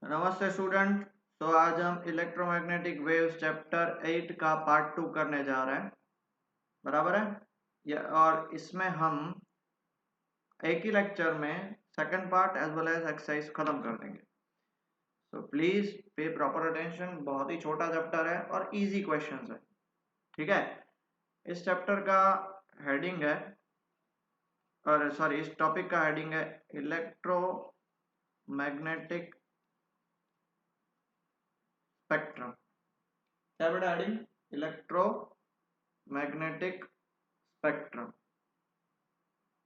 नमस्ते स्टूडेंट। तो आज हम इलेक्ट्रोमैग्नेटिक वेव्स चैप्टर 8 का पार्ट 2 करने जा रहे हैं। बराबर है और इसमें हम एक ही लेक्चर में second part as well as exercise खत्म कर देंगे। तो प्लीज पे प्रॉपर अटेंशन। बहुत ही छोटा चैप्टर है और इजी क्वेश्चंस है। ठीक है। इस चैप्टर का हेडिंग है और सॉरी इस टॉपिक का हेडिंग है इलेक्ट्रोमैग्नेटिक स्पेक्ट्रम। क्या बेटा हेडिंग? Electromagnetic spectrum.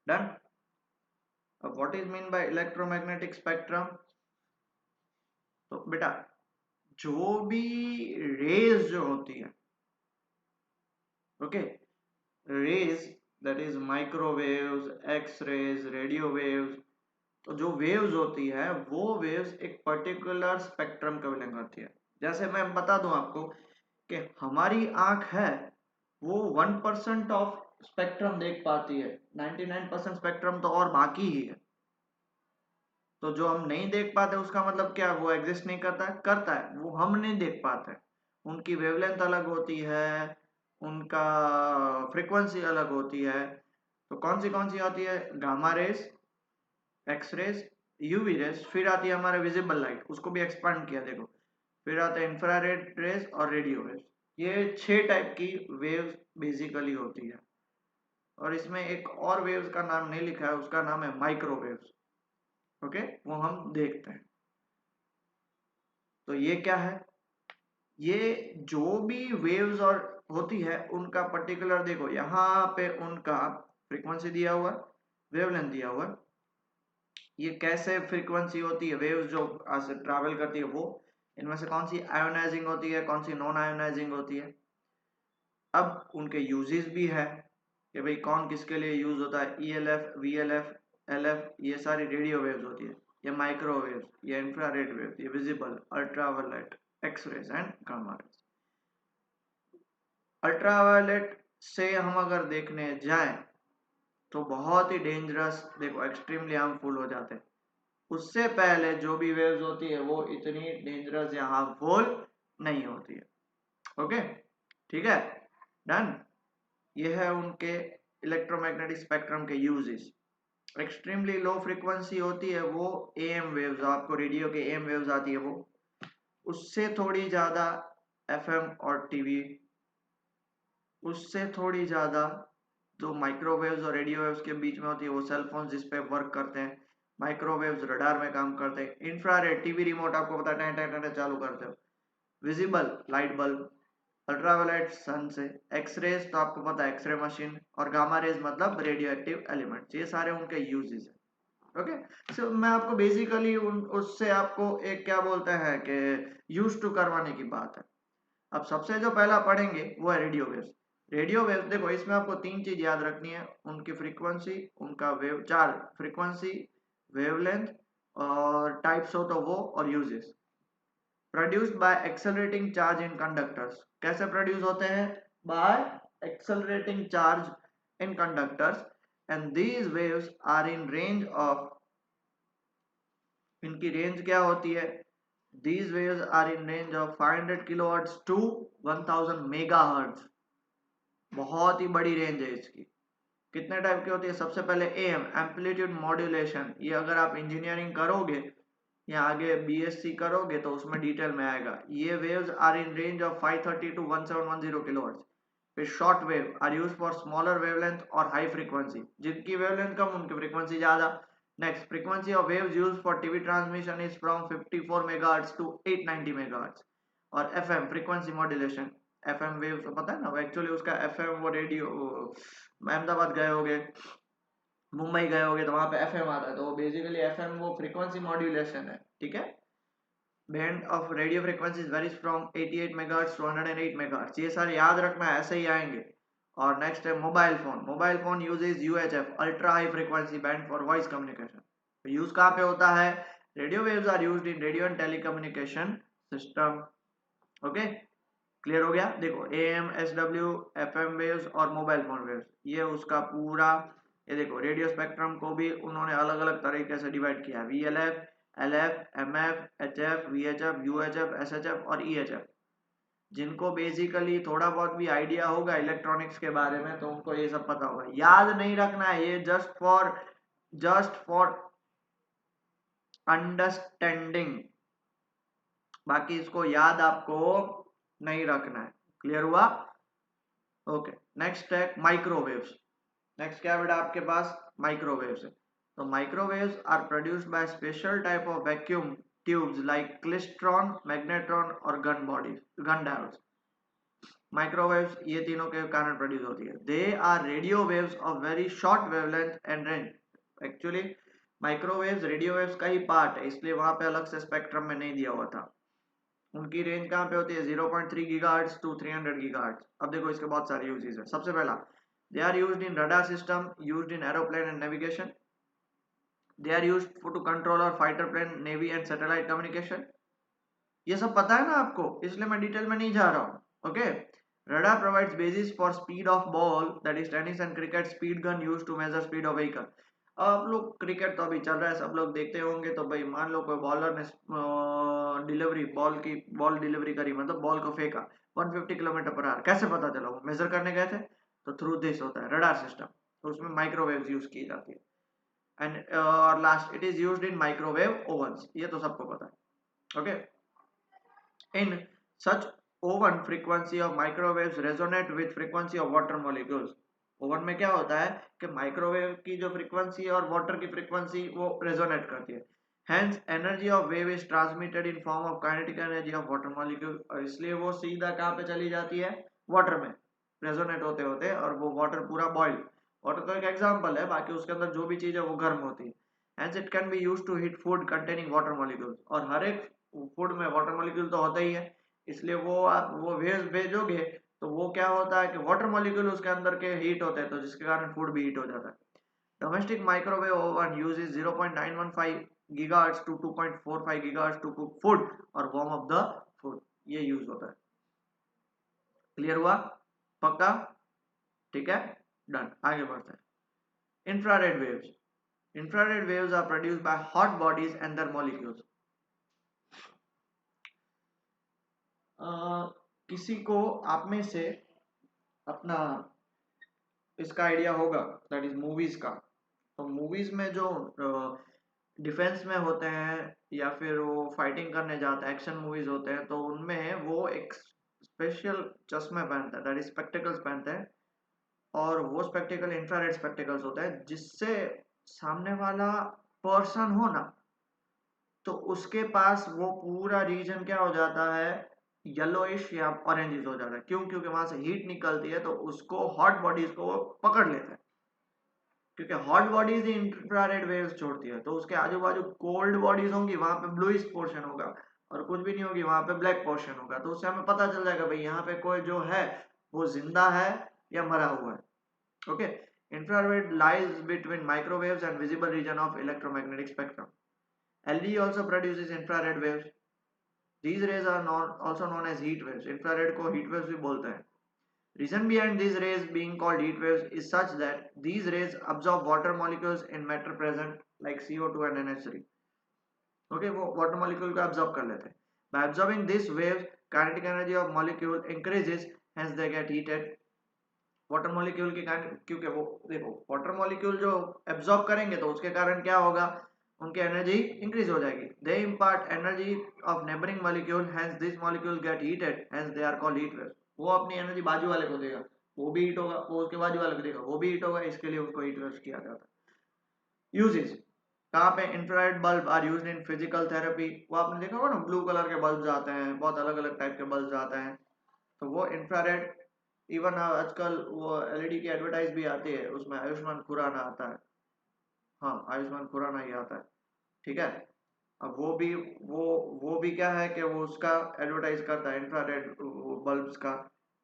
डन। अब what is mean by electromagnetic spectrum? तो बेटा जो भी रेज जो होती है, okay, rays that is microwaves, X rays, radio waves. तो जो वेव्स होती है वो वेव्स एक पर्टिकुलर स्पेक्ट्रम का बिलोंग करती है। जैसे मैं बता दूं आपको कि हमारी आंख है वो 1% ऑफ स्पेक्ट्रम देख पाती है, 99% स्पेक्ट्रम तो और बाकी ही है। तो जो हम नहीं देख पाते उसका मतलब क्या? वो एग्जिस्ट नहीं करता है? करता है, वो हम नहीं देख पाते। उनकी वेवलेंथ अलग होती है, उनका फ्रीक्वेंसी अलग होती है। तो कौन सी होती है? Gamma rays, X rays, UV rays, फिर आती है हमारे विजिबल लाइट, उसको भी एक्सपांड किया देखो। फिर आते हैं इंफ्रारेड रेस और रेडियो वेव्स। ये 6 टाइप की वेव्स बेसिकली होती है। और इसमें एक और वेव्स का नाम नहीं लिखा है, उसका नाम है माइक्रोवेव्स। ओके, वो हम देखते हैं। तो ये क्या है? ये जो भी वेव्स और होती है उनका पर्टिकुलर देखो, यहाँ पे उनका फ्रीक्वेंसी दिया हुआ, वेवलेंथ दिया हुआ। ये कैसे फ्रीक्वेंसी होती है, वेव्स जो ट्रैवल करती है वो, इनमें से कौन सी आयोनाइजिंग होती है, कौन सी नॉन आयोनाइजिंग होती है। अब उनके यूजेस भी है कि भाई कौन किसके लिए यूज होता है। ELF, VLF, LF, ये सारी रेडियो वेव्स होती है। ये माइक्रोवेव्स, ये इंफ्रारेड वेव्स, ये visible, ultraviolet, X rays and gamma rays. Ultraviolet से हम अगर देखने जाएं तो बहुत ही डेंजरस, देखो एक्सट्रीमली हार्मफुल हो जाते हैं। उससे पहले जो भी वेव्स होती है वो इतनी डेंजरस या हार्मफुल नहीं होती है। ओके, ठीक है, डन। ये है उनके इलेक्ट्रोमैग्नेटिक स्पेक्ट्रम के यूजेस। एक्सट्रीमली लो फ्रीक्वेंसी होती है वो AM वेव्स, आपको रेडियो के AM वेव्स आती है वो। उससे थोड़ी ज्यादा FM और टीवी। उससे थोड़ी ज्यादा जो माइक्रोवेव्स और रेडियो वेव्स के बीच में होती है वो सेल फोन जिस पे वर्क करते हैं। माइक्रोवेव्स रडार में काम करते हैं। इंफ्रारेड टीवी रिमोट आपको पता है, चालू करते हो। Visible light bulb. अल्ट्रावायलेट सन से। एक्स रेज तो आपको पता है, एक्सरे मशीन। और गामा रेज मतलब रेडियो एक्टिव एलिमेंट। ये सारे उनके यूजेस है। ओके, सो मैं आपको बेसिकली उससे आपको एक क्या बोलते हैं कि यूज टू करवाने की बात है। अब सबसे जो पहला पढ़ेंगे वो है रेडियो वेव्स। रेडियो वेव्स देखो, इसमें आपको 3 चीज याद रखनी है। उनकी फ्रीक्वेंसी, उनका वेव, 4 फ्रीक्वेंसी, वेवलेंथ और टाइप्स हो तो वो, और uses. Produced by accelerating charge in conductors. कैसे प्रोड्यूस होते हैं? By accelerating charge in conductors. And these waves are in range of, इनकी रेंज क्या होती है? These waves are in range of 500 kilohertz to 1000 megahertz। बहुत ही बड़ी रेंज है इसकी। कितने टाइप की होती है? सबसे पहले AM, एम्पलीट्यूड मॉड्यूलेशन। ये अगर आप इंजीनियरिंग करोगे या आगे BSc करोगे तो उसमें डिटेल में आएगा। ये waves are in range of 530 to 1710 kilohertz. फिर short wave are use for smaller wavelength और हाई फ्रीक्वेंसी। जिनकी वेवलेंथ कम उनकी फ्रीक्वेंसी ज्यादा। Next, frequency of waves used for TV transmission is from 54 megahertz to 890 megahertz। और FM frequency modulation, FM waves तो पता है ना, एक्चुअली उसका FM वो रेडियो, अहमदाबाद गए होगे, मुंबई गए होगे तो वहां पे FM आता है, तो वो बेसिकली FM वो फ्रीक्वेंसी मॉड्यूलेशन है। ठीक है। Band of radio frequencies varies from 88 megahertz to 108 megahertz. ये सारे याद रखना है, ऐसे ही आएंगे। और नेक्स्ट है mobile phone. Mobile phone uses UHF, ultra high frequency band for voice communication. Use कहाँ पे होता है? Radio waves are used in radio and telecommunication system. Okay, clear हो गया? देखो AM, SW, FM वेव्स और मोबाइल फोन वेव्स, ये उसका पूरा। ये देखो रेडियो स्पेक्ट्रम को भी उन्होंने अलग अलग तरीके से डिवाइड किया है। VLF, LF, MF, HF, VHF, UHF, SHF और EHF। जिनको बेसिकली थोड़ा बहुत भी आइडिया होगा इलेक्ट्रॉनिक्स के बारे में तो उनको ये सब पता होगा। याद नहीं रखना है, ये जस्ट फॉर अंडरस्टैंडिंग, बाकी इसको याद आपको नहीं रखना है। क्लियर हुआ? ओके, नेक्स्ट है माइक्रोवेव्स। नेक्स्ट क्या बेटा आपके पास? माइक्रोवेव्स है। तो microwaves are produced by special type of vacuum tubes like klystron, magnetron और गन डायोड्स। माइक्रोवेव्स ये तीनों के कारण प्रोड्यूस होती है। They are radio waves of very short wavelength and range. Actually microwaves radio waves का ही पार्ट है, इसलिए वहां पे अलग से स्पेक्ट्रम में नहीं दिया हुआ था। उनकी रेंज कहाँ पे होती है? 0.3 गीगाहर्ट्ज टू 300 गीगाहर्ट्ज। अब देखो इसके बहुत सारे यूजेस है। सबसे पहला, they are used in radar system, used in aeroplane and navigation. They are used to control और fighter plane, navy and satellite communication. ये सब पता है ना आपको, इसलिए मैं डिटेल में नहीं जा रहा हूँ। Okay, radar provides basis for speed of ball, that is tennis and cricket speed gun used to measure speed of vehicle। अब लोग क्रिकेट तो अभी चल रहा है, सब लोग देखते होंगे। तो भाई मान लो कोई बॉलर ने बॉल डिलीवरी करी, मतलब बॉल को फेंका 150 किलोमीटर पर आवर, कैसे पता चला? वो मेजर करने गए थे, तो थ्रू दिस होता है रडार सिस्टम। तो उसमें माइक्रोवेव्स यूज की जाती है। एंड और last, it is used in microwave ओवन्स, ये तो सबको पता है। Okay, in such oven frequency of microwaves resonate with frequency of water molecules। Oven में क्या होता है कि माइक्रोवेव की जो फ्रीक्वेंसी और वाटर की फ्रीक्वेंसी वो रेजोनेट करती है। Hence energy of wave is transmitted in form of kinetic energy of water molecule। और इसलिए वो सीधा कहाँ पे चली जाती है? वाटर में रेजोनेट होते होते, और वो वाटर पूरा बॉइल, वाटर तो एक एग्जांपल है, बाकी उसके अंदर जो भी चीज है वो गर्म होती है। Hence it can be used to heat food containing water molecules। और हर एक फूड में वाटर मॉलिक्यूल तो होता ही है, इसलिए वो आप वो वेव्स भेजोगे तो वो क्या होता है कि वाटर मॉलिक्यूल उसके अंदर के हीट होते हैं, तो जिसके कारण फूड भी हीट हो जाता है। Domestic microwave oven uses 0.915 gigahertz to 2.45 gigahertz to cook food और वार्म अप द फूड, ये यूज होता है। क्लियर हुआ? पक्का? ठीक है, डन। आगे बढ़ते हैं। Infrared waves. Infrared waves are produced by hot bodies and their molecules. किसी को आप में से अपना इसका आइडिया होगा, दैट इज मूवीज का। तो मूवीज में जो डिफेंस में होते हैं या फिर वो फाइटिंग करने जाते हैं, एक्शन मूवीज होते हैं, तो उनमें वो एक स्पेशल चश्मे पहनते हैं, दैट इज स्पेक्टिकल्स पहनते हैं। और वो स्पेक्टिकल इंफ्रारेड स्पेक्टिकल्स होते हैं, जिससे सामने वाला पर्सन हो ना, तो उसके पास वो पूरा रीजन क्या हो जाता है? येलोइश या ऑरेंजिश हो जाता है। क्यों? क्योंकि वहां से हीट निकलती है, तो उसको हॉट बॉडीज को वो पकड़ लेता है, क्योंकि हॉट बॉडीज ही इंफ्रारेड वेव्स छोड़ती है। तो उसके आजू बाजू कोल्ड बॉडीज होंगी, वहां पे ब्लूइश पोर्शन होगा, और कुछ भी नहीं होगी, वहां पे ब्लैक पोर्शन होगा। तो उससे हमें पता चल जाएगा भाई यहाँ पे कोई जो है वो जिंदा है या मरा हुआ है। Okay, infrared lies between microwaves and visible region of electromagnetic spectrum. LED also produces infrared waves। These rays are also known as heat waves। infrared को heat waves भी बोलते हैं। Reason behind these rays being called heat waves is such that these rays absorb water molecules in matter present like CO2 and NH3। Okay, वो water molecule को absorb कर लेते हैं। By absorbing these waves, kinetic energy of molecule increases, hence they get heated। Water molecule के कारण, क्योंकि वो देखो वाटर मॉलिक्यूल जो एब्जॉर्ब करेंगे तो उसके कारण क्या होगा? उनकी एनर्जी इंक्रीज हो जाएगी। They impart energy of neighbouring molecule, hence this molecule get heated, hence they are called heat waves. वो अपनी एनर्जी बाजू वाले को देगा, वो भी हीट होगा, वो उसके बाजू वाले को देगा, वो भी हीट होगा, इसके लिए उसको हीट वेव्स किया जाता है। यूजेस कहाँ पे? Infrared bulb are used in physical therapy. वो आपने देखा होगा ना, ब्लू कलर के बल्ब आते हैं, बहुत अलग अलग टाइप के बल्ब आते हैं, तो वो इंफ्रारेड। इवन आजकल वो एलईडी की एडवर्टाइज भी आती है, उसमें आयुष्मान खुराना आता है। हाँ, आयुष्मान खुराना ही आता है। ठीक है, अब वो भी क्या है कि वो उसका एडवर्टाइज करता है, इंफ्रारेड बल्ब्स का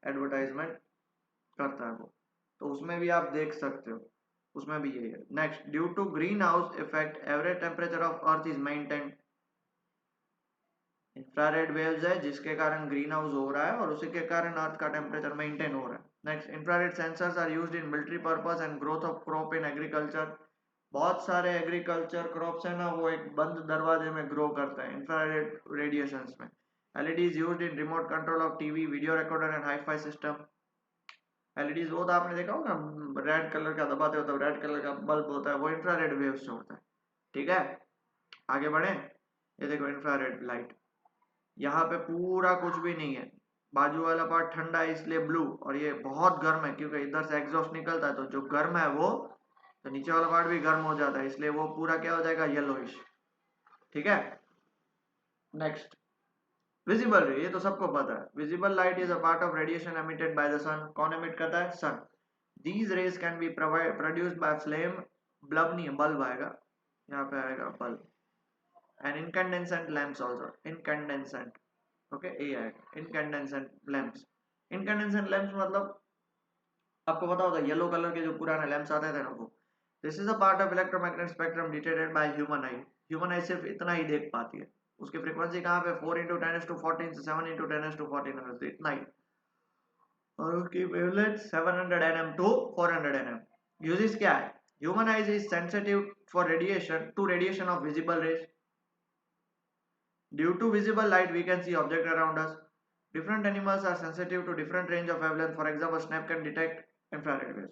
एडवर्टाइजमेंट करता है वो। तो उसमें भी आप देख सकते हो, उसमें भी यही है। Next, due to greenhouse effect average temperature of earth is maintain. Infrared waves है जिसके कारण ग्रीन हाउस हो रहा है, और उसी के कारण अर्थ का टेम्परेचर मेंटेन हो रहा है। Next, infrared sensors are used in military purpose and growth of crop in agriculture. बहुत सारे एग्रीकल्चर क्रॉप्स है ना, वो एक बंद दरवाजे में ग्रो करते हैं इंफ्रारेड रेडिएशंस में। LED is used in remote control of TV, video recorder and hi-fi system. LEDs वो तो आपने देखा होगा, रेड कलर का दबाते हो तो रेड कलर का बल्ब होता है, वो इंफ्रारेड वेव्स से होता है। ठीक है, आगे बढ़े। ये देखो इंफ्रारेड लाइट, यहाँ पे पूरा कुछ भी नहीं है, बाजू वाला पार्ट ठंडा है इसलिए ब्लू, और ये बहुत गर्म है क्योंकि इधर से एग्जॉस्ट निकलता है, तो जो गर्म है वो, तो नीचे वाला पार्ट भी गर्म हो जाता है, इसलिए वो पूरा क्या हो जाएगा, येलोइश। ठीक है, नेक्स्ट विजिबल रे, ये तो सबको पता है। Visible light is a part of radiation emitted by the sun. कौन एमिट करता है, sun. These rays can be produced by flame, bulb नहीं है, बल्ब आएगा, यहाँ पे आएगा bulb, and incandescent lamps also, incandescent, okay, ए आएगा, इनकैंडेसेंट लैंप्स। इनकैंडेसेंट लैंप्स मतलब आपको पता होगा येलो कलर के जो पुराने लैंप्स आते थे ना वो। This is a part of electromagnetic spectrum detected by human I. Human आई सिर्फ इतना ही देख पाती है, उसकी फ्रीक्वेंसी कहाँ पे, 4 × 10⁻14 से 7 × 10⁻14 हर्ट्ज, इतना ही। और उसकी wavelength 700 nm to 400 nm। Uses क्या है, human eyes is sensitive for radiation to radiation of visible rays. Due to visible light, we can see objects around us. Different animals are sensitive to different range of wavelength. For example, snake can detect infrared waves.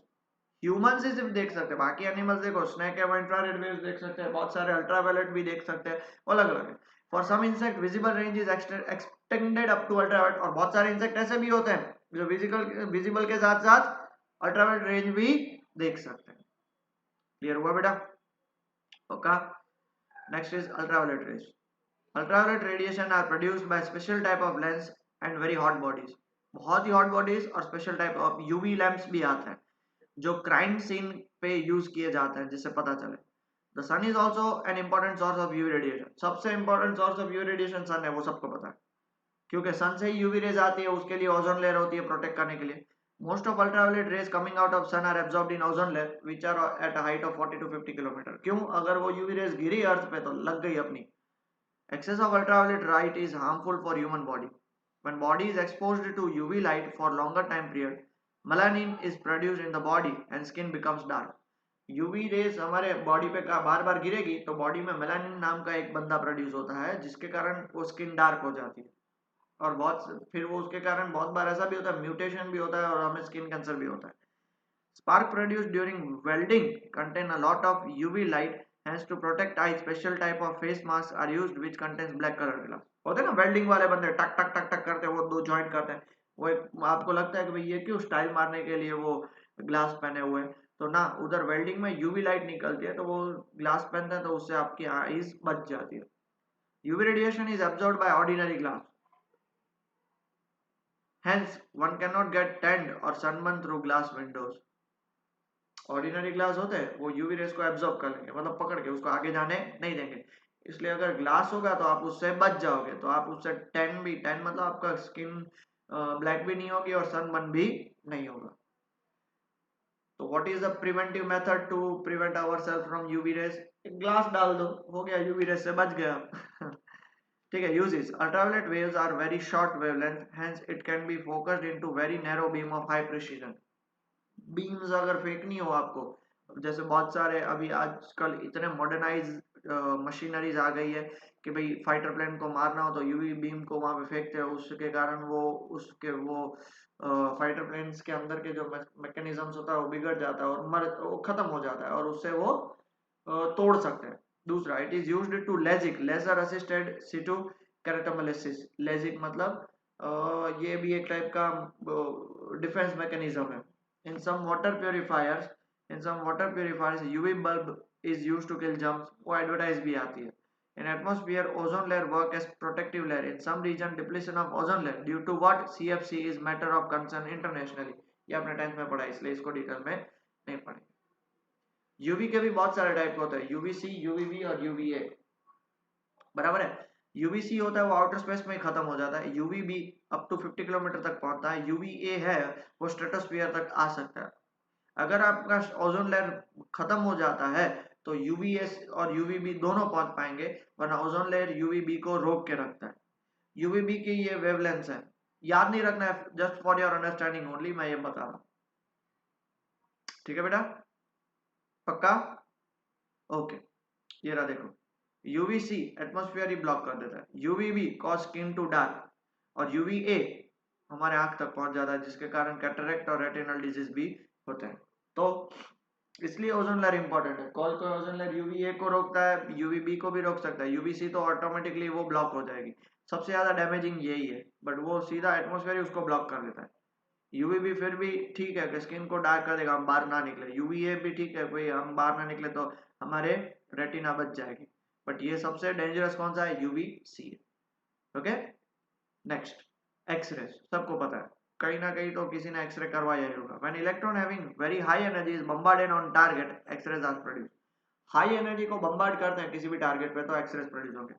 Human से सिर्फ देख सकते हैं, बाकी animals देखो, snake है वो infrared waves देख सकते हैं, बहुत सारे अल्ट्रावायलेट भी देख सकते हैं, अलग अलग है। For some insect visible range is extended up to ultraviolet, और बहुत सारे इंसेक्ट ऐसे भी होते हैं जो विजिबल के साथ साथ अल्ट्रावायलेट रेंज भी देख सकते हैं। क्लियर हुआ बेटा, okay. Next is ultraviolet rays. Ultraviolet radiation are produced by special type of lens and very hot bodies. बहुत ही hot bodies और special type of UV lamps भी आते हैं जो क्राइम सीन पे यूज किए जाते हैं, जिससे पता चले। The sun is also an important source of UV radiation. सबसे important source of UV radiation sun है, वो सबको पता है, क्योंकि सन से ही UV रेज आती है, उसके लिए ओजोन लेयर होती है प्रोटेक्ट करने के लिए। Most of ultraviolet rays coming out of sun are absorbed in ozone layer which are at a height of 40 to 50 kilometre. क्यों, अगर वो UV रेज गिरी अर्थ पे तो लग गई अपनी। Excess of ultraviolet light is harmful for human body. When body is exposed to UV light for longer time period, melanin is produced in the body and skin becomes dark. UV rays हमारे body पे बार बार गिरेगी तो body में melanin नाम का एक बंदा प्रोड्यूस होता है, जिसके कारण वो स्किन डार्क हो जाती है, और बहुत फिर वो उसके कारण बहुत बार ऐसा भी होता है, म्यूटेशन भी होता है और हमें स्किन कैंसर भी होता है। Spark produced during welding contain a lot of UV light. Hence, to protect eyes, special type of face masks are used which contains black color glass. होते हैं ना वेल्डिंग वाले बंदे, टक टक टक टक करते हैं, वो दो जॉइंट करते हैं, वो एक आपको लगता है कि भाई ये क्यों, स्टाइल मारने के लिए वो ग्लास पहने हुए हैं, तो ना, उधर वेल्डिंग में यूवी लाइट निकलती है तो वो ग्लास पहनते हैं तो उससे आपकी आईज बच जाती है। UV radiation is absorbed by ordinary glass, hence one cannot get tanned or sunburned through glass windows। Ordinary glass होते हैं वो यूवी रेस को एब्जॉर्ब कर लेंगे, मतलब पकड़ के उसको आगे जाने नहीं देंगे, इसलिए अगर ग्लास होगा तो आप उससे बच जाओगे, तो आप उससे टैन भी, टैन मतलब आपका स्किन ब्लैक भी नहीं होगी और सनबर्न भी नहीं होगा। तो what is the preventive method to prevent ourselves from UV rays, glass डाल दो, हो गया, यूवी रेस से बच गया। ठीक है, uses, ultraviolet waves are very short wavelength, hence it can be focused into very narrow beam of high precision. Beams अगर फेंकनी हो आपको, जैसे बहुत सारे अभी आजकल इतने मॉडर्नाइज मशीनरीज आ गई है कि भाई फाइटर प्लेन को मारना हो तो यूवी बीम को वहां पे फेंकते हैं, उसके कारण वो उसके वो फाइटर प्लेन्स के अंदर के जो मैकेनिज्म्स होता है वो बिगड़ जाता है और वो खत्म हो जाता है, और उससे वो तोड़ सकते हैं। दूसरा, it is used to LASIK, laser assisted situ keratomileusis. LASIK मतलब ये भी एक टाइप का डिफेंस मैकेनिज्म है। In some water purifiers, UV bulb is used to kill germs, वो एडवर्टाइज भी आती है। In atmosphere, ozone layer work as protective layer. In some region, depletion of ozone layer due to what, CFC is matter of concern internationally। ये आपने 10th में पढ़ा है, इसलिए इसको डिटेल में नहीं पढ़ेंगे। यूवी के भी बहुत सारे टाइप होते हैं, यूवीसी, यूवीबी और यूवीए, बराबर है। यूवीसी होता है वो आउटर स्पेस में खत्म हो जाता है, यूवीबी अप टू 50 किलोमीटर तक पहुंचता है, यूवीए है वो स्ट्रेटोस्फीयर तक आ सकता है। अगर आपका ओजोन लेयर खत्म हो जाता है तो यूवीएस और यूवीबी दोनों पहुंच पाएंगे, वरना ओजोन लेयर यूवीबी को रोक के रखता है। यूवीबी की ये वेवलेंथ है, याद नहीं रखना है, just for your understanding only मैं ये बता रहा हूं। ठीक है बेटा, पक्का। ओके, ये रहा देखो, यूवीसी एटमॉस्फेयर ही ब्लॉक कर देता है, UVB cause skin to dark, और यूवीए हमारे आंख तक पहुंच जाता है, जिसके कारण कैटरेक्ट और रेटिनल डिजीज भी होते हैं। तो इसलिए ओजोन लेयर इंपॉर्टेंट है। कॉल कोई ओजोन लेयर यूवीए को रोकता है, यूवीबी को भी रोक सकता है, यूवीसी तो ऑटोमेटिकली वो ब्लॉक हो जाएगी। सबसे ज्यादा डैमेजिंग यही है, बट वो सीधा एटमॉस्फेयर ही उसको ब्लॉक कर देता है। यूवीबी फिर भी ठीक है कि स्किन को डार्क कर देगा, हम बाहर ना निकले। यूवीए भी ठीक है, कोई हम बाहर ना निकले तो हमारे रेटिना बच जाएगी। बट ये सबसे डेंजरस कौन सा है? यूवीसी। Okay, next, X-ray. सबको पता है, कहीं ना कहीं तो किसी ने एक्सरे करवाया ही होगा। When electron having very high energy is bombarded on target, X-rays are produce. High energy को बम्बार्ड करते हैं किसी भी टारगेट पे तो एक्सरेज प्रोड्यूस होंगे।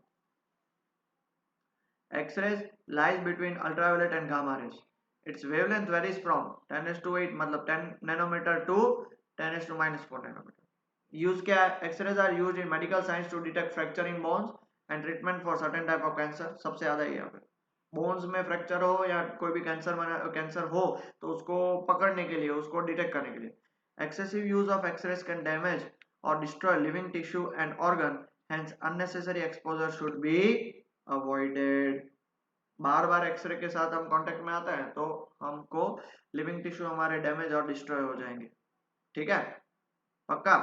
X-rays lies between ultraviolet and gamma rays. Its wavelength varies from 10⁻⁸ मतलब 10 नैनोमीटर टू 10⁻⁻⁴ नैनोमीटर। यूज क्या है? X-rays are used in medical science to detect fracture in bones and treatment for certain type of cancer. सबसे ज्यादा ये यहाँ पे bones में fracture हो या कोई भी कैंसर हो तो उसको पकड़ने के लिए, उसको डिटेक्ट करने के लिए। Excessive use of X rays can damage और destroy living tissue and organ, hence unnecessary exposure should be avoided. बार बार एक्सरे के साथ हम कांटेक्ट में आते हैं तो हमको लिविंग टिश्यू हमारे डैमेज और डिस्ट्रॉय हो जाएंगे। ठीक है, पक्का।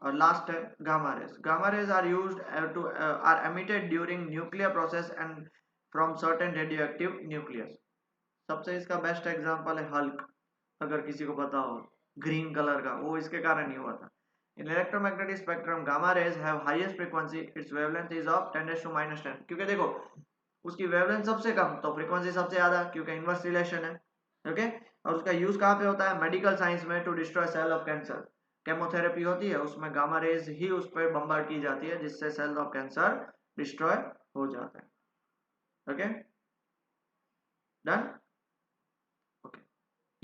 और लास्ट है gamma rays. Gamma rays are used to are emitted during nuclear process and from certain radioactive nucleus. सबसे इसका बेस्ट एग्जांपल है हल्क, अगर किसी को पता हो, ग्रीन कलर का, वो इसके कारण ही हुआ था। In electromagnetic spectrum gamma rays have highest frequency, its wavelength is of 10⁻⁻⁻, क्योंकि देखो उसकी वेवलेंथ सबसे कम तो फ्रीक्वेंसी सबसे ज्यादा, क्योंकि इनवर्स रिलेशन है। ओके, और उसका यूज कहाँ पे होता है? मेडिकल साइंस में, to destroy cell of cancer. Chemotherapy होती है, उसमें गामा रेज ही उस पर बम्बार्ड की जाती है, जिससे सेल ऑफ कैंसर डिस्ट्रॉय हो जाता है। Okay, done. ओके,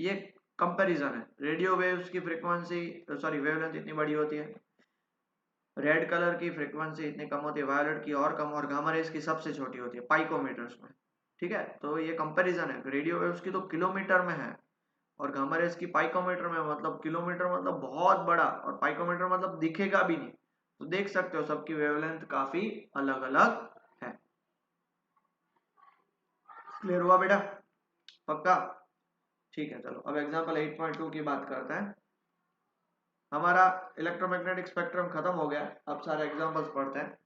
ये कंपैरिजन है। रेडियो वेव्स की फ्रीक्वेंसी, सॉरी वेवलेंथ इतनी बड़ी होती है, रेड कलर की फ्रीक्वेंसी इतनी कम होती है, वायलेट की और कम, और गामा रेज की सबसे छोटी होती है पाइकोमीटर्स में। ठीक है, तो ये कंपैरिजन है। रेडियो वेव्स की तो किलोमीटर में है और गामा रेज की पाइकोमीटर में, मतलब किलोमीटर मतलब बहुत बड़ा और पाइकोमीटर मतलब दिखेगा भी नहीं। तो देख सकते हो सबकी वेवलेंथ काफी अलग अलग है। क्लियर हुआ बेटा? पक्का? ठीक है, चलो अब एग्जांपल 8.2 की बात करते हैं। हमारा इलेक्ट्रोमैग्नेटिक स्पेक्ट्रम खत्म हो गया, अब सारे एग्जांपल्स पढ़ते हैं।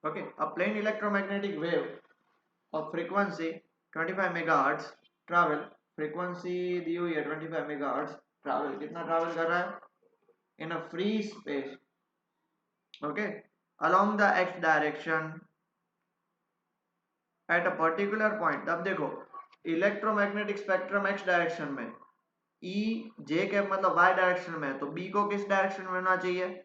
Okay, a plane electromagnetic wave of frequency 25 megahertz travel, frequency दी हुई है 25 मेगाहर्ट्ज, ट्रैवल कितना ट्रैवल कर रहा है? In a free space, okay, along the X direction at a particular point. अब देखो इलेक्ट्रोमैग्नेटिक स्पेक्ट्रम एक्स डायरेक्शन में, ई जे कैप मतलब वाई डायरेक्शन में है, तो बी को किस डायरेक्शन में होना चाहिए?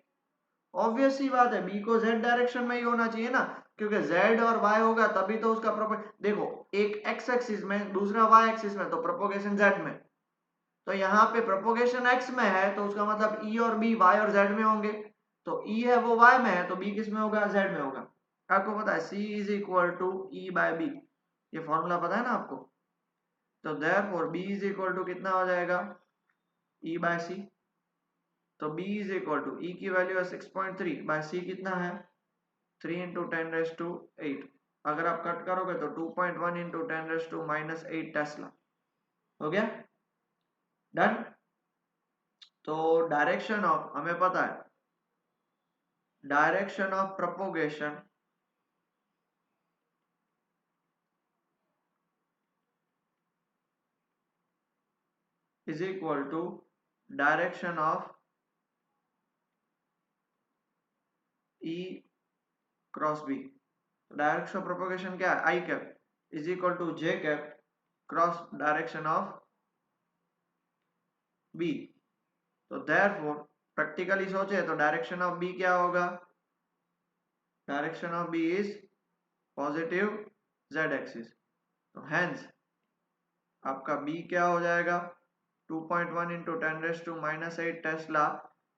ऑब्वियस सी बात है, बी को जेड डायरेक्शन में ही होना चाहिए ना, क्योंकि जेड और वाई होगा तभी तो उसका देखो एक एक्स एक्सिस में दूसरा वाई एक्सिस में, तो प्रोपोगेशन जेड में। तो यहाँ पे प्रोपोगेशन एक्स में है तो उसका मतलब ई और बी वाई और जेड में होंगे। तो ई है वो वाई में है तो बी किस में होगा? जेड में होगा। आपको पता है C is equal to E by B, ये फॉर्मूला पता है ना आपको? तो therefore B is equal to कितना हो जाएगा? E by C. तो b is equal to E की वैल्यू है 6.3 बाय सी कितना है? 3 इंटू 10⁻⁸। अगर आप कट करोगे तो 2.1 इंटू 10⁻⁻8 टेस्ला हो गया। डन। तो डायरेक्शन ऑफ, हमें पता है direction of propagation is equal to direction of E cross B. Direction of propagation क्या है? I cap is equal to J cap cross direction of B. तो देयरफॉर प्रैक्टिकली सोचे तो डायरेक्शन ऑफ बी क्या होगा? Direction of B is positive Z axis. तो hence आपका B क्या हो जाएगा? 2.1 इंटू 10⁻⁻8 टेस्ला,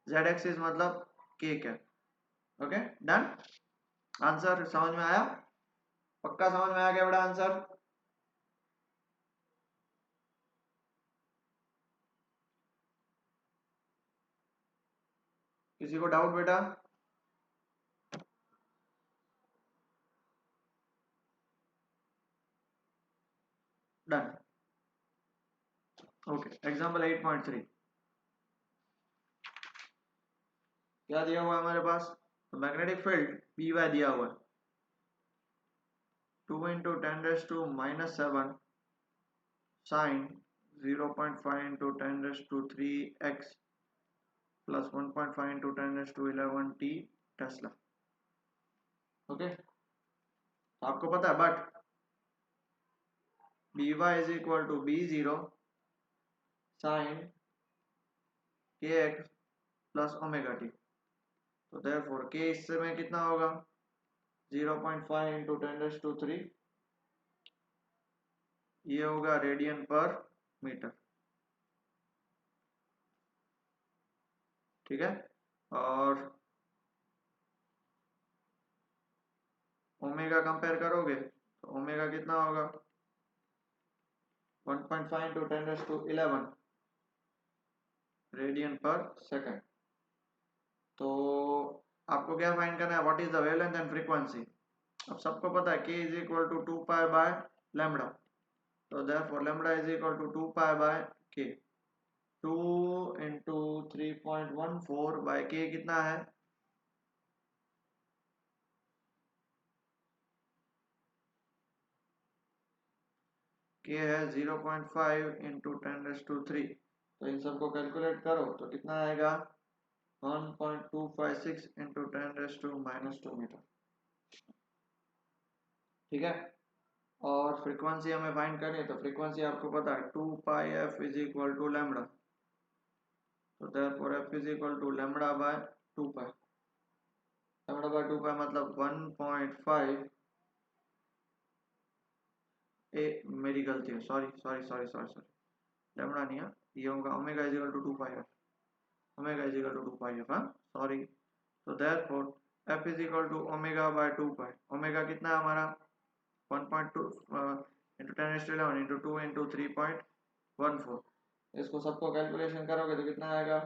जेड एक्सिस मतलब के कैप। Okay, done. आंसर समझ में आया? पक्का समझ में आ गया बड़ा आंसर? किसी को डाउट बेटा? डन। ओके, एग्जाम्पल 8.3 क्या दिया हुआ है हमारे पास? तो मैग्नेटिक फील्ड पी वाई दिया हुआ है 2 into 10⁻⁻7 sine 0.5 into 10⁻³ plus 1.5 into 10⁻11 tesla. Okay, तो आपको पता है but B Y is equal to B0 sine kx plus omega T. तो देयरफॉर k इससे में कितना होगा? 0.5 इंटू 10⁻3, ये होगा रेडियन पर मीटर। ठीक है, और ओमेगा कंपेयर करोगे तो ओमेगा कितना होगा? 1.5 इंटू 10⁻11 रेडियन पर सेकंड। तो आपको क्या फाइंड करना है? What is the wavelength and frequency. अब सबको पता है k is equal to 2 pi by lambda, तो therefore lambda is equal to 2 pi by k। 2 into 3.14 by k कितना है? k है 0.5 इंटू 10⁻3। तो इन सबको कैलकुलेट करो तो कितना आएगा? 1.256 इंटू 10⁻² मीटर। ठीक है, और फ्रीक्वेंसी हमें फाइंड करनी है, तो फ्रीक्वेंसी आपको पता है 2 pi f is equal to lambda, तो therefore f is equal to lambda by 2 pi. Lambda by 2 pi मतलब 1.5 मेरी गलती है, sorry sorry sorry sorry sorry, lambda नहीं है, ये होगा omega is equal to 2 pi f, omega is equal to 2 pi f, हाँ सॉरी। तो therefore f is equal to omega by 2 pi. Omega कितना है हमारा? 1.2 इंटू 10⁻11 इंटू 2 इंटू 3.14। इसको सबको कैलकुलेशन करोगे तो कितना आएगा?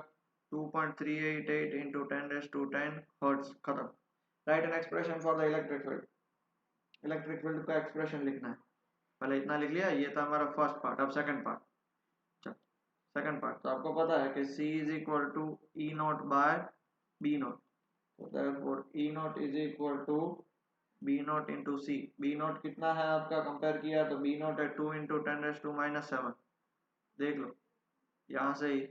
2.388 इंटू 10⁻10 हर्ट्ज। खत्म। Write an expression for the electric field. Electric field का एक्सप्रेशन लिखना है, पहले इतना लिख लिया, ये था हमारा फर्स्ट पार्ट। अब सेकंड पार्ट। सेकंड पार्ट तो आपको पता है कि C is equal to E naught by B naught, तो therefore E not is equal to B naught into C। B naught कितना है आपका कंपेयर किया तो B नॉट है 2 इंटू 10⁻⁻7। देख लो यहाँ से ही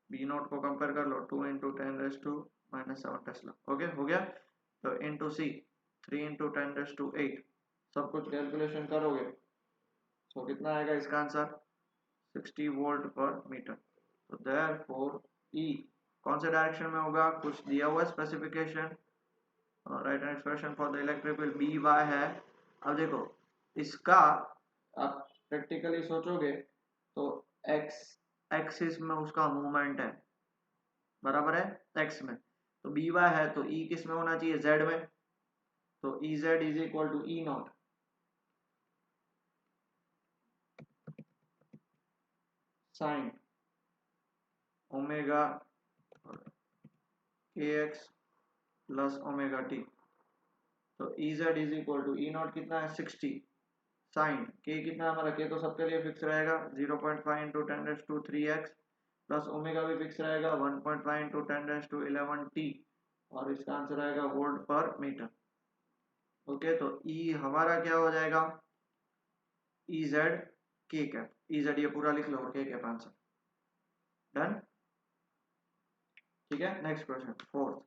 B नॉट को कंपेयर कर लो, 2 इंटू 10⁻⁻7 टेस्ला। ओके, हो गया। तो इंटू C 3 इंटू 10⁻8, सब कुछ कैलकुलेशन करोगे तो कितना आएगा इसका आंसर? 60 वोल्ट पर मीटर। तो देयरफॉर E कौन से डायरेक्शन में होगा? कुछ दिया हुआ specification, write expression for the electric field B Y है। अब देखो इसका आप प्रैक्टिकली सोचोगे तो एक्स एक्सिस में उसका मूवमेंट है, बराबर है एक्स में, तो बी वाई है तो ई किस में होना चाहिए? जेड में। तो E Z is equal to E not sine omega K X plus omega T. तो E Z is equal to E not कितना है? 60 साइन के कितना हमारा? के तो सबके लिए फिक्स रहेगा 0.5 इंटू 10⁻³ प्लस ओमेगा भी फिक्स रहेगा 1.5 इंटू 10⁻11 और इसका आंसर आएगा वोल्ट पर मीटर। ओके, तो ई हमारा क्या हो जाएगा? ई जेड के कैप, ई जेड ये पूरा लिख लो और के कैप आंसर। डन। ठीक है, next question fourth.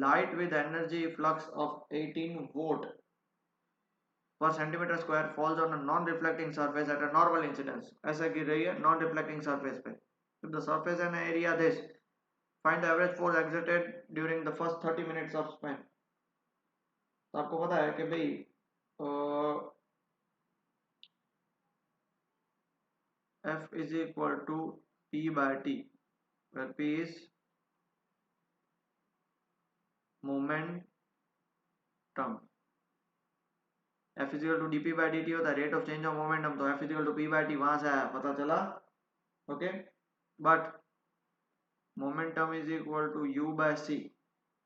Light with energy flux of 18 volt पर centimetre square falls on a non reflecting surface at a normal incidence. ऐसा गिर रही है नॉन रिफ्लेक्टिंग सरफेस पे। If the surface and area this, find the average force exerted during the first 30 minutes of span. तो आपको पता है कि भाई F is equal to P by T, where P is momentum, F is equal to dp by dt होता है rate of change of momentum, तो F is equal to P by T वहां से आया, पता चला। Okay, but momentum is equal to U by C.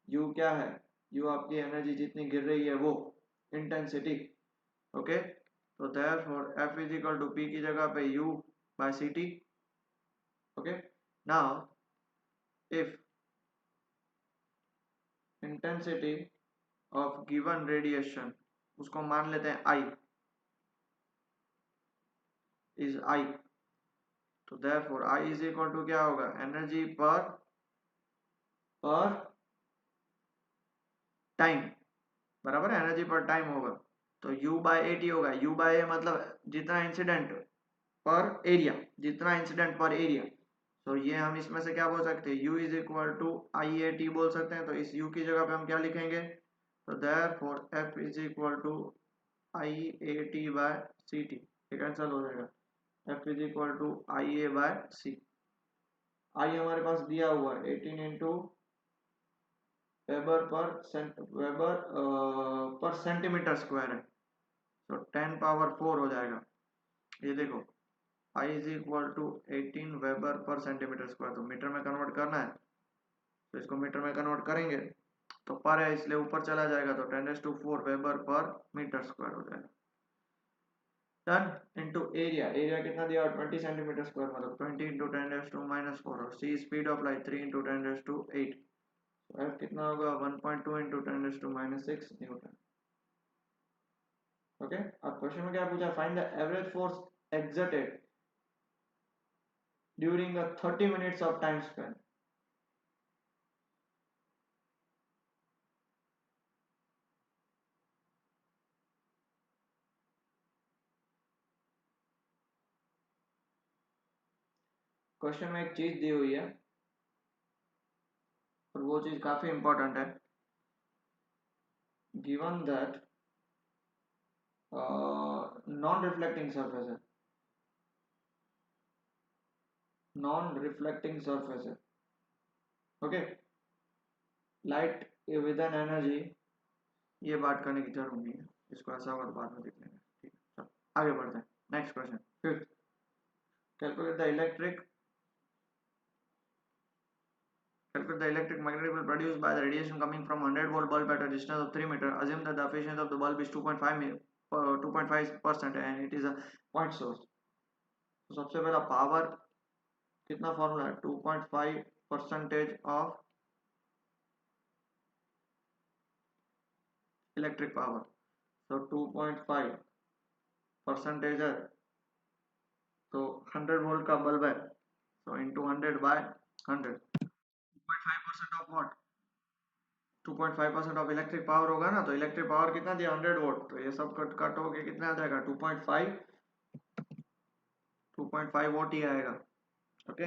U क्या है? यू आपकी एनर्जी जितनी गिर रही है वो इंटेंसिटी। ओके, तो therefore F is equal to P की जगह पे U by C T. Okay, now if intensity of given radiation, उसको मान लेते हैं आई, इज आई, तो therefore I is equal to क्या होगा? एनर्जी पर टाइम, बराबर है, एनर्जी पर टाइम होगा। तो U बाय ए टी होगा। U बाय ए मतलब जितना इंसिडेंट पर एरिया, जितना इंसिडेंट पर एरिया। तो ये हम इसमें से क्या बोल सकते हैं? U is equal to I A T बोल सकते हैं। तो इस U की जगह पे हम क्या लिखेंगे? तो therefore F is equal to I A T by C T, ये कैंसिल हो जाएगा। F is equal to I A by C. I हमारे पास दिया हुआ है 18 इंटू वेबर पर सेंटीमीटर स्क्वायर है, तो 10 पावर 4 हो जाएगा। ये देखो, I is equal to 18 weber पर सेंटीमीटर स्क्वायर, तो मीटर में कन्वर्ट करना है, तो इसको मीटर में कन्वर्ट करेंगे तो पर है इसलिए ऊपर चला जाएगा, तो 10⁴ वेबर पर मीटर स्क्वायर हो जाएगा। टन इंटू एरिया, एरिया कितना दिया? 20 सेंटीमीटर स्क्वायर, मतलब 20 इंटू 10⁻⁻⁴, और C speed of light 3 into 10⁸ F कितना होगा? 1.2 इंटू 10⁻⁻⁶ न्यूटन। ओके, अब क्वेश्चन में क्या पूछा? Find the average force exerted during a 30 minutes of time span। Question में एक चीज दी हुई है और वो चीज काफी इंपॉर्टेंट है। Given that non reflecting surface है, नॉन रिफ्लेक्टिंग सरफेस है। Okay, light with an energy, ये बात करने की जरूरत नहीं है, इसको ऐसा और बाद में देख लेंगे। ठीक है, आगे बढ़ते हैं। Next question, fifth, calculate the electric calculate the electric magnetic field produced by the radiation coming from 100-volt bulb at a distance of 3 meter. Assume that the efficiency of the bulb is 2.5% and it is a point source। तो सबसे पहला power कितना formula है? 2.5% of electric power, तो 2.5% है, तो 100 volt का bulb है, तो into 100/100, 2.5% of what? 2.5% of electric power होगा ना, तो इलेक्ट्रिक पावर कितना दिया? 100 वोल्ट, तो ये सब कट कट होके कितना आ जाएगा? 2.5 वोल्ट ही आएगा। ओके,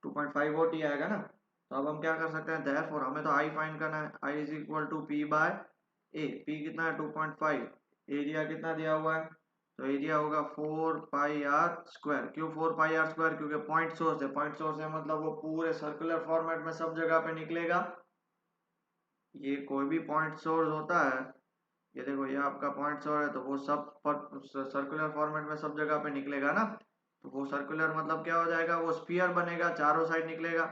2.5 वोल्ट ही आएगा ना। तो अब हम क्या कर सकते हैं? देयरफॉर हमें तो आई फाइंड करना है। I is equal to P by A. P कितना है? 2.5। एरिया कितना दिया हुआ है? तो एरिया होगा 4πr²। क्यों 4πr²? क्योंकि पॉइंट सोर्स है, पॉइंट सोर्स है मतलब वो पूरे सर्कुलर फॉर्मेट में सब जगह पे निकलेगा। ये कोई भी पॉइंट सोर्स होता है, ये देखो ये आपका पॉइंट सोर्स है, तो वो सब पर सर्कुलर फॉर्मेट में सब जगह पे निकलेगा ना। तो वो सर्कुलर मतलब क्या हो जाएगा? वो स्फीयर बनेगा, चारों साइड निकलेगा।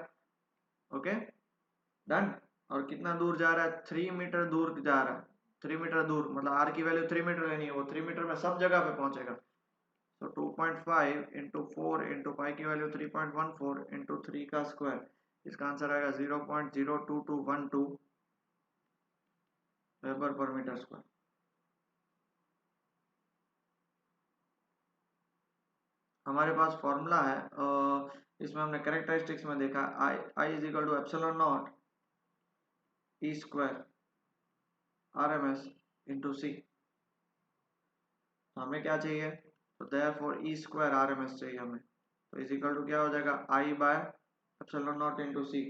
Okay, done. और कितना दूर जा रहा है? 3 मीटर दूर जा रहा है। 3 मीटर दूर मतलब आर की वैल्यू 3 मीटर लेनी है, वो 3 मीटर में सब जगह पे पहुंचेगा। तो 2.5 इंटू 4 इंटू पाई की वैल्यू 3.14 इंटू 3 का स्क्वायर, इसका आंसर आएगा 0.02212 वेबर पर मीटर स्क्वायर। हमारे पास फॉर्मूला है, इसमें हमने कैरेक्टरिस्टिक्स में देखा, I I is equal to epsilon naught E square R M S into C. हमें क्या चाहिए? तो therefore E square R M S चाहिए हमें, तो इज इक्वल टू क्या हो जाएगा? I by epsilon naught into C.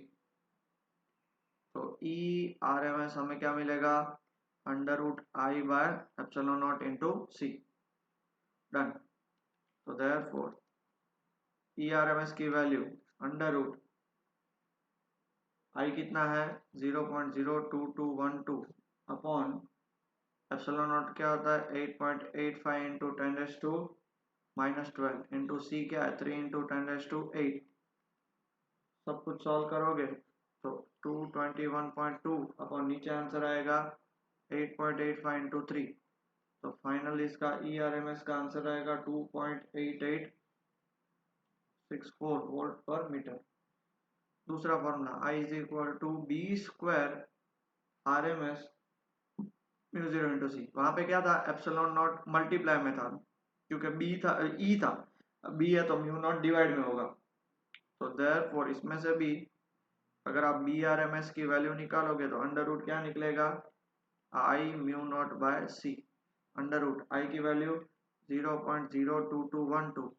तो ई आर एम एस हमें क्या मिलेगा? √I by epsilon naught into C. Done. तो therefore E R M S की वैल्यू √ आई कितना है? 0.02212 अपॉन एप्सिलॉन नॉट क्या होता है? 8.85 इंटू 10⁻⁻⁴ -12 इंटू सी क्या है 3 इंटू 10⁸ सब कुछ सॉल्व करोगे तो 221.2 अपॉन नीचे आंसर आएगा 8.85 इंटू 3, तो फाइनल इसका ERMS का आंसर आएगा 2.8864 वोल्ट पर मीटर। दूसरा formula I is equal to B square RMS mu zero into C. वहां पे क्या था, एप्सिलॉन नॉट मल्टीप्लाई में था, क्योंकि बी था ई था, बी है तो म्यू नॉट डिवाइड में होगा, तो देयरफॉर इसमें से भी अगर आप BRMS की वैल्यू निकालोगे तो अंडर रूट क्या निकलेगा, I mu naught by C. Under root I की वैल्यू 0.02212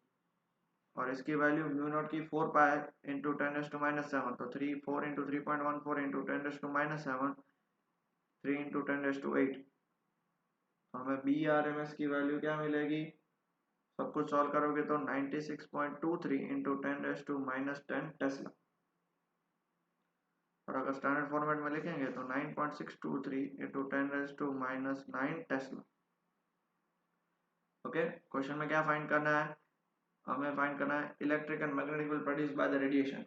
और इसकी वैल्यू म्यू नॉट की 4 पाई इंटू 10⁻⁻⁷, तो 4 इंटू 3.14 इंटू 10⁻⁷ 3 इंटू 10⁸ तो हमें BRMS की वैल्यू क्या मिलेगी, सब कुछ सॉल्व करोगे तो 96.23 इंटू 10⁻⁻10 टेस्ला, और अगर स्टैंडर्ड फॉर्मेट में लिखेंगे तो 9.623 इंटू 10⁻⁹ टेस्ला। ओके, क्वेश्चन में क्या फाइंड करना है, हमें फाइंड करना है electric and magnetic field produce by the radiation.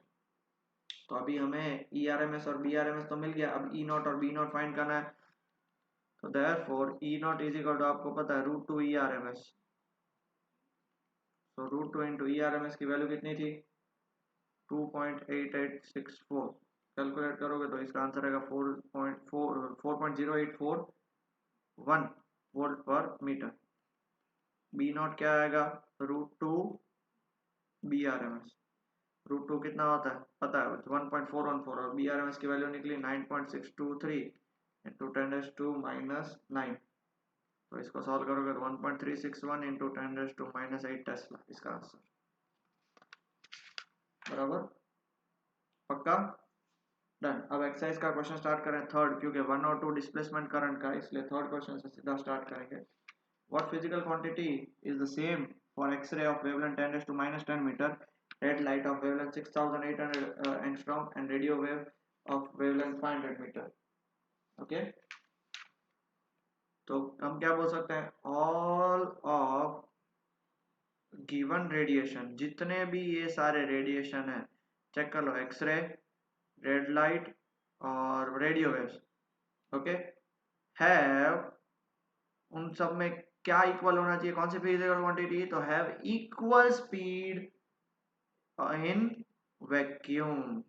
तो अभी हमें ERMS और BRMS तो मिल गया, अब E नॉट और B नॉट फाइंड करना है, तो therefore E not is equal to आपको पता है √2 ERMS, तो √2 इंटू ERMS की वैल्यू कितनी थी 2.8864, कैलकुलेट करोगे तो इसका आंसर आएगा 4.0841 वोल्ट पर मीटर। बी नॉट क्या आएगा √2 BRMS, √2 कितना होता है पता है 1.414 और BRMS की वैल्यू निकली 9.623 इंटू 10⁻⁹ तो इसको सॉल्व करोगे तो 1.361 इंटू 10⁻⁸ टेस्ला इसका आंसर, बराबर, पक्का, डन। अब एक्सरसाइज का क्वेश्चन स्टार्ट करें थर्ड, क्योंकि 1 और 2 डिस्प्लेसमेंट करंट का, इसलिए थर्ड क्वेश्चन से सीधा स्टार्ट करेंगे। What physical quantity is the same for x ray of wavelength 10⁻⁻10 metre, red light of wavelength 6800 angstrom and radio wave of wavelength 500 metre. Okay, तो हम क्या बोल सकते हैं, ऑल ऑफ गिवन रेडिएशन, जितने भी ये सारे रेडिएशन है, चेक कर लो, एक्सरे, रेड लाइट और रेडियो वेव्स, ओके, हैव, उन सब में क्या इक्वल होना चाहिए, कौन सी फिजिकल क्वांटिटी, तो have equal speed in vacuum.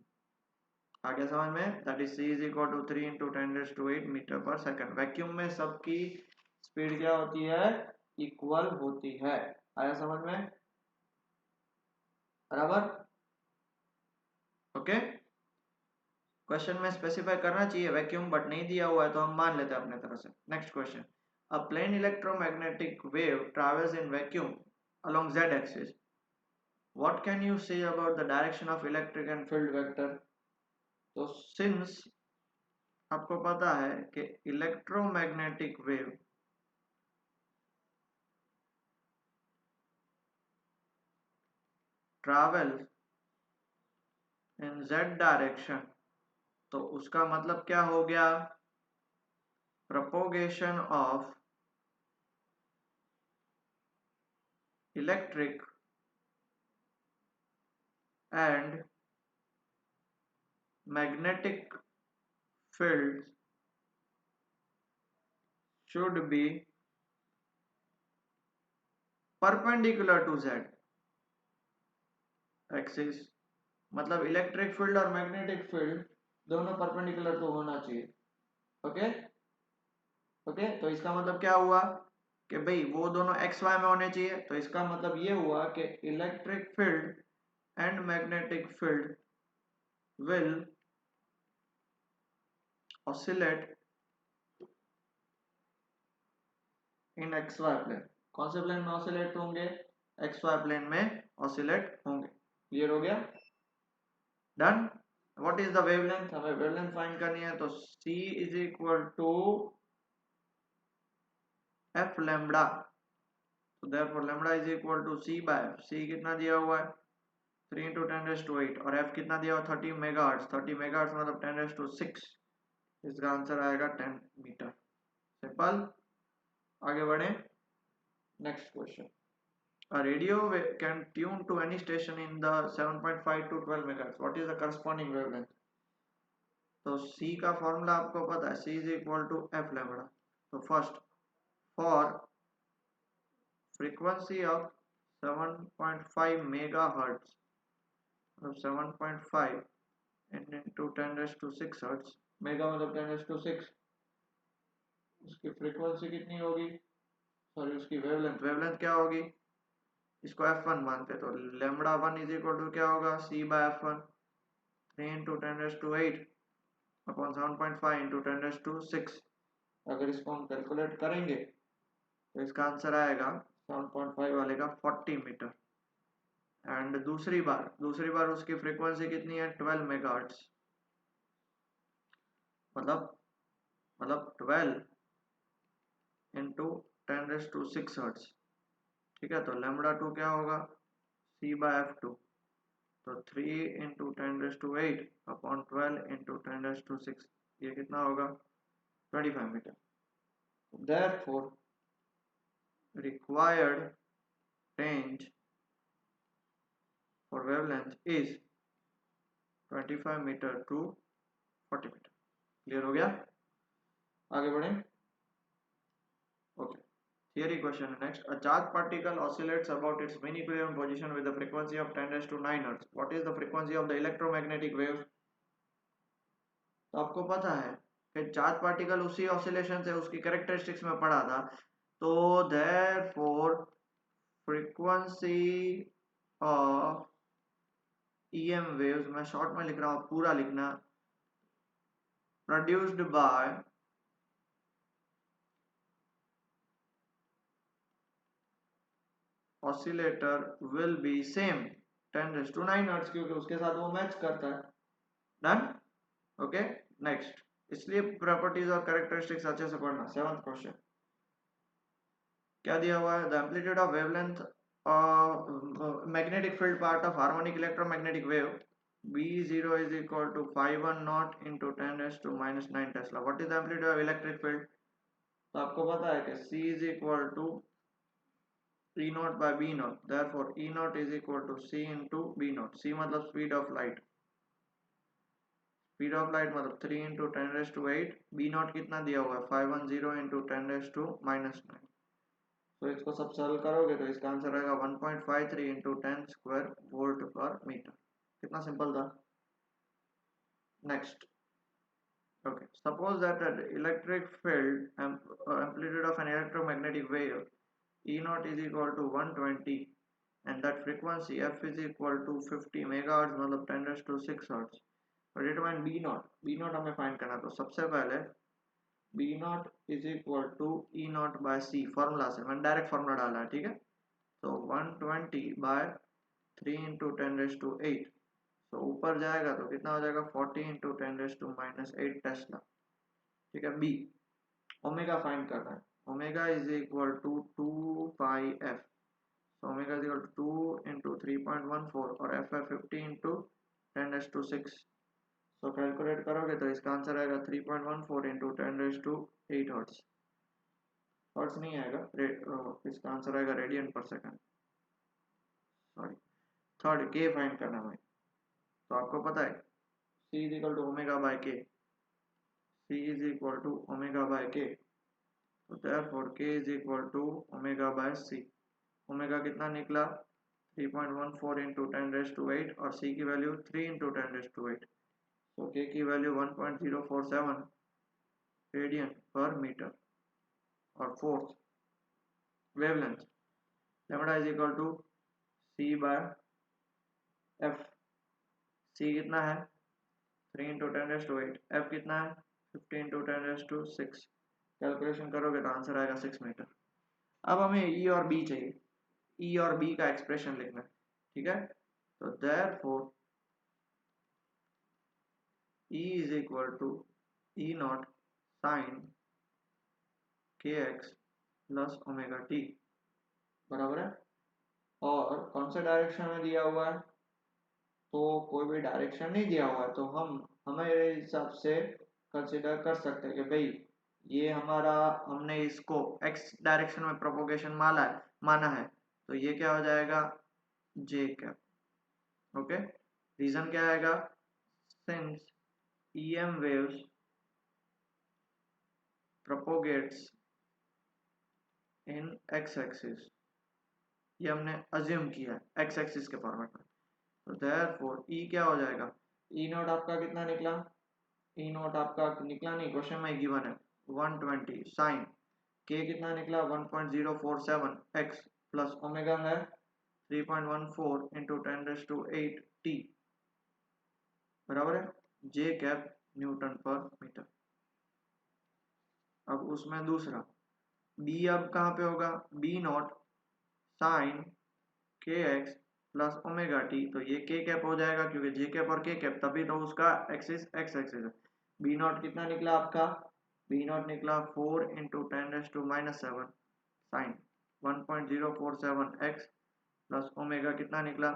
आ गया समझ में, that is C is equal to 3 into 10⁸ metre पर सेकंड। वैक्यूम में सबकी स्पीड क्या होती है, इक्वल होती है। आया समझ में, बराबर, ओके। क्वेश्चन में स्पेसिफाई करना चाहिए वैक्यूम, बट नहीं दिया हुआ है तो हम मान लेते हैं अपने तरफ से। Next question, a plane electromagnetic wave travels in vacuum along z axis, what can you say about the direction of electric and field vector? तो सिंस आपको पता है कि electromagnetic wave travel in z direction, तो उसका मतलब क्या हो गया, propagation of electric and magnetic fields should be perpendicular to z axis, मतलब इलेक्ट्रिक फील्ड और मैग्नेटिक फील्ड दोनों परपेंडिकुलर तो होना चाहिए। ओके, ओके, तो इसका मतलब क्या हुआ कि भाई वो दोनों एक्स वाई में होने चाहिए, तो इसका मतलब ये हुआ कि electric field and magnetic field will oscillate in X Y plane. कौन से प्लेन में ऑसिलेट होंगे, एक्स वाई प्लेन में ऑसिलेट होंगे। क्लियर हो गया, done. What is the wavelength, हमें वेवलेंथ फाइंड करनी है, तो C is equal to F lambda, तो therefore lambda is equal to C by F. C कितना दिया हुआ है 3 इंटू 10⁸, और F कितना दिया हुआ 30 मेगाहर्ट्ज, 30 मेगाहर्ट्ज मतलब 10⁶, इसका आंसर आएगा 10 मीटर। सिंपल, आगे बढ़े, next question. A radio can tune to any station in the 7.5 to 12 megahertz. What is the corresponding wavelength? तो C का फॉर्मूला आपको पता है, C is equal to F lambda. तो first, for frequency of 7.5 megahertz, मतलब 7.5 into 10 raised to 6 hertz, mega मतलब 10 raised to 6, उसकी frequency कितनी होगी, सॉरी उसकी वेवलेंथ, वेवलेंथ क्या होगी, इसको f1 मानते हैं, तो लैम्बडा 1 इज इक्वल टू क्या होगा, c by f1, 3 into 10 raised to 8 upon 7.5 into 10 raised to 6. अगर इसको हम कैलकुलेट करेंगे तो इसका आंसर आएगा 7.5 वाले का 40 मीटर. एंड दूसरी बार उसकी फ्रीक्वेंसी कितनी है, 12 मेगाहर्ट्ज, मतलब 12 into 10 raised to 6 हर्ट्ज. ठीक है, तो लैम्बडा 2 क्या होगा, c बाय f2, तो 3 into 10 raised to 8 upon 12 into 10 raised to 6, ये कितना होगा, 25 metre. Therefore required range for wavelength is 25 metre to 40 metre. Clear हो गया, आगे बढ़े. Okay, theory question next. A charged particle oscillates about its mean equilibrium position with a frequency of 10 raised to 9 hertz. What is the frequency of the electromagnetic wave? तो आपको पता है कि charge particle उसी ऑसिलेशन से उसकी characteristics में पढ़ा था. तो therefore frequency of EM waves, मैं शॉर्ट में लिख रहा हूँ, पूरा लिखना, produced by oscillator will be same 10 raised to 9 hertz, क्योंकि उसके साथ वो मैच करता है. डन. Okay, next. इसलिए प्रॉपर्टीज और कैरेक्टरिस्टिक्स अच्छे से पढ़ना. 7th क्वेश्चन क्या दिया हुआ है, the amplitude of wavelength magnetic field part of harmonic electromagnetic wave B0 is equal to 510 naught into 10 raised to minus 9 Tesla. What is the amplitude of electric field? तो आपको पता है कि C is equal to E naught by B naught. Therefore E naught is equal to C into B naught. C मतलब speed of light. Speed of light मतलब 3 into 10 raised to 8. B naught कितना दिया हुआ है, 510 into 10 raised to minus 9. तो इसको सब solve करोगे तो इसका आंसर आएगा 1.53 into 10 square volt per meter. कितना सिंपल था. Next. Okay, suppose that the electric field amplitude of an electromagnetic wave E naught is equal to 120 and that frequency f is equal to 50 megahertz, मतलब 10 raised to 6 hertz. तो determine B naught. B naught हमें find करना, तो सबसे पहले B naught is equal to E naught by C, formula से मैंने direct formula डाला है. ठीक है, तो 120 by 3 into 10 raised to 8, तो ऊपर जाएगा तो कितना हो जाएगा, 40 into 10 raised to minus 8 tesla. ठीक है. बी, ओमेगा फाइंड करना है. Omega is equal to 2 pi F, तो omega is equal to 2 into 3.14 और एफ है 50 into 10 raised to 6. तो कैलकुलेट करोगे तो इसका आंसर आएगा 3.14 into 10 raised to 8 hertz. Hertz नहीं आएगा, इसका आंसर आएगा रेडियन पर सेकंड. सॉरी, थर्ड के फाइंड करना है. तो आपको पता है C is equal to omega by k. C is equal to omega by k. So therefore k is equal to omega by c. Omega कितना निकला, 3.14 into 10 raised to 8 और c की वैल्यू 3 into 10 raised to 8. तो k की value 1.047 radian per metre. और fourth, wavelength lambda is equal to c by f. c कितना है, 3 into 10 raised to 8. f कितना है, 50 into 10 raised to 6. कैलकुलेशन करोगे तो आंसर आएगा 6 मीटर. अब हमें E और B चाहिए. E और B का एक्सप्रेशन लिखना है. ठीक है, तो therefore E is equal to E naught sin kx plus omega T, बराबर है. और कौन सा डायरेक्शन में दिया हुआ है, तो कोई भी डायरेक्शन नहीं दिया हुआ है, तो हम हमारे हिसाब से कंसिडर कर सकते हैं कि भाई ये हमारा, हमने इसको x डायरेक्शन में प्रोपोगेशन माना है. तो ये क्या हो जाएगा जे कैप। ओके, रीजन क्या आएगा, since EM waves propagates in x axis, ये हमने अज्यूम किया है x एक्सिस के फॉर्मेट में, तो देयरफॉर E क्या हो जाएगा, E नॉट आपका कितना निकला, E नॉट आपका निकला नहीं, क्वेश्चन में गिवन है 120 साइन K कितना निकला 1.047 x प्लस ओमेगा है 3.14 इंटू 10⁸ t बराबर है जे कैप न्यूटन पर मीटर। अब उसमें दूसरा B अब कहाँ पे होगा, B नॉट साइन के एक्स प्लस ओमेगा टी, तो ये के कैप हो जाएगा क्योंकि जे कैप और के कैप तभी तो उसका एक्सिस एक्स एक्सिस है। बी नॉट कितना निकला आपका, बी नॉट निकला 4 into 10⁻⁻7 sine 1.047 X plus omega कितना निकला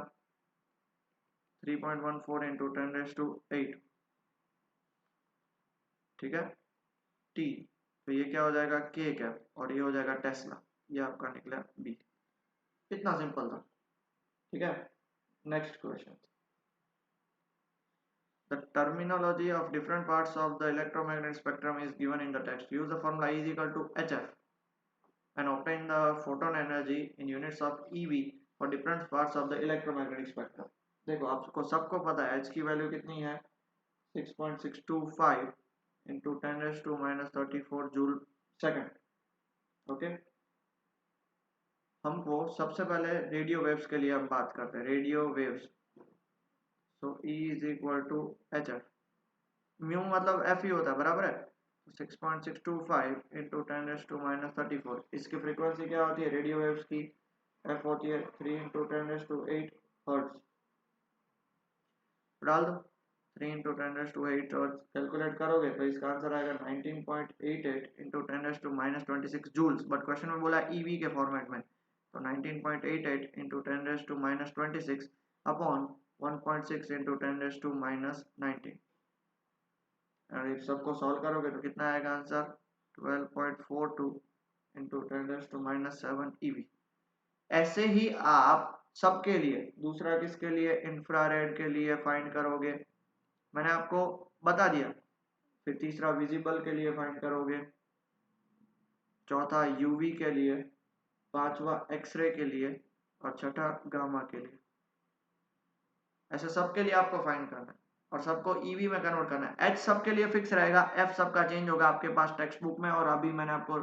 3.14 इंटू 10⁸ ठीक है टी, तो ये क्या हो जाएगा के कैप और ये हो जाएगा टेस्ला, ये आपका निकला बी। इतना सिंपल था, ठीक है। Next question, the terminology of different parts of the electromagnetic spectrum is given in the text. Use the formula E is equal to HF and obtain the photon energy in units of EV for different parts of the electromagnetic spectrum. देखो आपको सबको पता है H की value कितनी है 6.625 into 10⁻⁻34 joule second. Okay, हमको सबसे पहले रेडियो वेव्स के लिए हम बात करते हैं, radio waves, so E is equal to HF, mu मतलब एफ ही होता है बराबर है 6.625 इंटू 10⁻⁻34, इसकी फ्रीक्वेंसी क्या होती है रेडियो वेव्स की, एफ होती है 3 इंटू 10⁸ हर्ट्ज, डाल दो 3 इंटू 10⁸ हर्ट्ज, कैलकुलेट करोगे तो इसका आंसर आएगा 19.88 इंटू 10⁻26 जूल्स, बट क्वेश्चन में बोला ईवी के फॉर्मेट में, तो 19.88 इंटू 10⁻26 अपॉन 1.6 इंटू 10⁻⁻19, और इस सबको सॉल्व करोगे तो कितना आएगा आंसर 12.42 इंटू 10⁻⁻7 ईवी। ऐसे ही आप सबके लिए, दूसरा किसके लिए, इंफ्रारेड के लिए फाइंड करोगे, मैंने आपको बता दिया, फिर तीसरा विजिबल के लिए फाइंड करोगे, चौथा यूवी के लिए, पांचवा एक्सरे के लिए और छठा गामा के लिए, ऐसे सबके लिए आपको फाइंड करना है और सबको ईवी में कन्वर्ट करना है। एच सबके लिए फिक्स रहेगा, एफ सबका चेंज होगा आपके पास टेक्स्ट बुक में और अभी मैंने आपको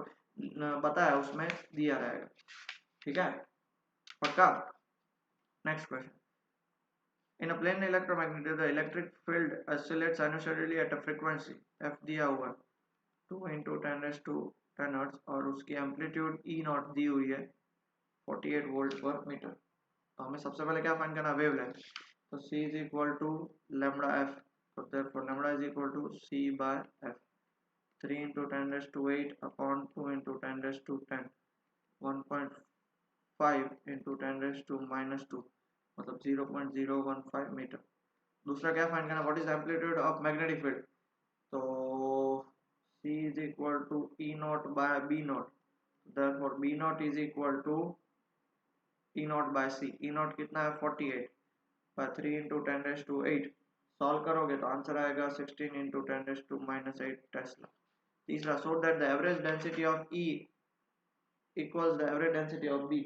बताया उसमें दिया रहेगा, ठीक है पक्का। Next question, in a plane electromagnetic the electric field oscillates sinusoidally at a frequency f दिया हुआ 2 इंटू 10⁻10 हर्ट्ज और उसकी एम्पलीट्यूड ई नॉट दी हुई है 48 वोल्ट पर मीटर, तो हमें सबसे पहले क्या फाइंड करना, वेवलेंथ, तो c is equal to lambda f, so therefore lambda is equal to c by f, 3 into 10⁸ upon 2 into 10⁻10 1.5 into 10⁻⁻2 मतलब 0.015 मीटर। दूसरा क्या फाइंड करना, what is amplitude of magnetic field, तो c is equal to e naught by b naught, therefore b naught is equal to e naught by c, e naught कितना है 48 by 3 into 10⁸, solve करोगे तो answer आएगा 16 into 10⁻⁻8 tesla. तीसरा, so that the average density of E equals the average density of B।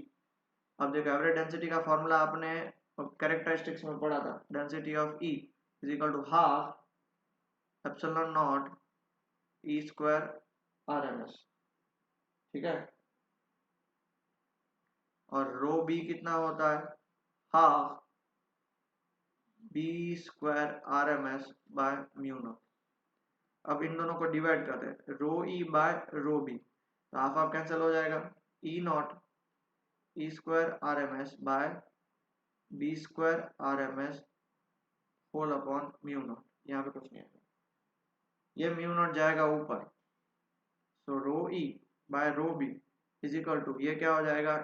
अब देखो average density का formula आपने कैरेक्टरिस्टिक्स में पढ़ा था, density of E is equal to half epsilon naught E square RMS, ठीक है, और रो बी कितना होता है half B square RMS by mu naught. अब इन दोनों को डिवाइड करते हैं, rho E by rho B, तो हाफ हाफ कैंसिल हो जाएगा, E naught E square RMS by B square RMS whole upon mu naught, यहाँ पे कुछ नहीं आएगा, ये म्यू नॉट जाएगा ऊपर, so rho E by rho B is equal to, ये क्या हो जाएगा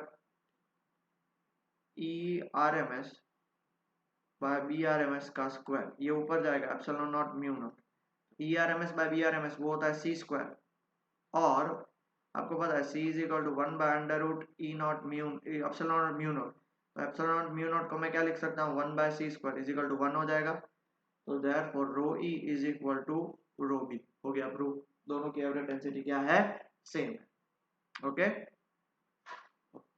E RMS by B RMS का स्क्वायर, ये ऊपर जाएगा epsilon naught mu naught, E RMS by B RMS वो होता है सी स्क्वायर, और आपको पता है C is equal to 1/√E0 mu epsilon naught mu naught, तो एप्सिलॉन नॉट म्यू नॉट को मैं क्या लिख सकता हूँ 1/c² इज इक्वल टू 1 हो जाएगा। तो therefore rho E is equal to rho B, हो गया प्रूफ, दोनों की एवरेज डेंसिटी क्या है, सेम है। ओके,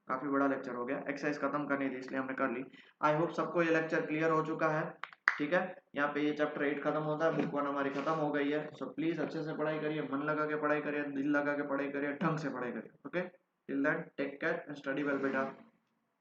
काफी बड़ा लेक्चर हो गया, एक्सरसाइज खत्म करनी थी इसलिए हमने कर ली। आई होप सबको ये लेक्चर क्लियर हो चुका है। ठीक है, यहाँ पे ये चैप्टर 8 खत्म होता है, बुक 1 हमारी खत्म हो गई है। सो प्लीज अच्छे से पढ़ाई करिए, मन लगा के पढ़ाई करिए, दिल लगा के पढ़ाई करिए, ढंग से पढ़ाई करिए। Okay, till then take care and study well बेटा।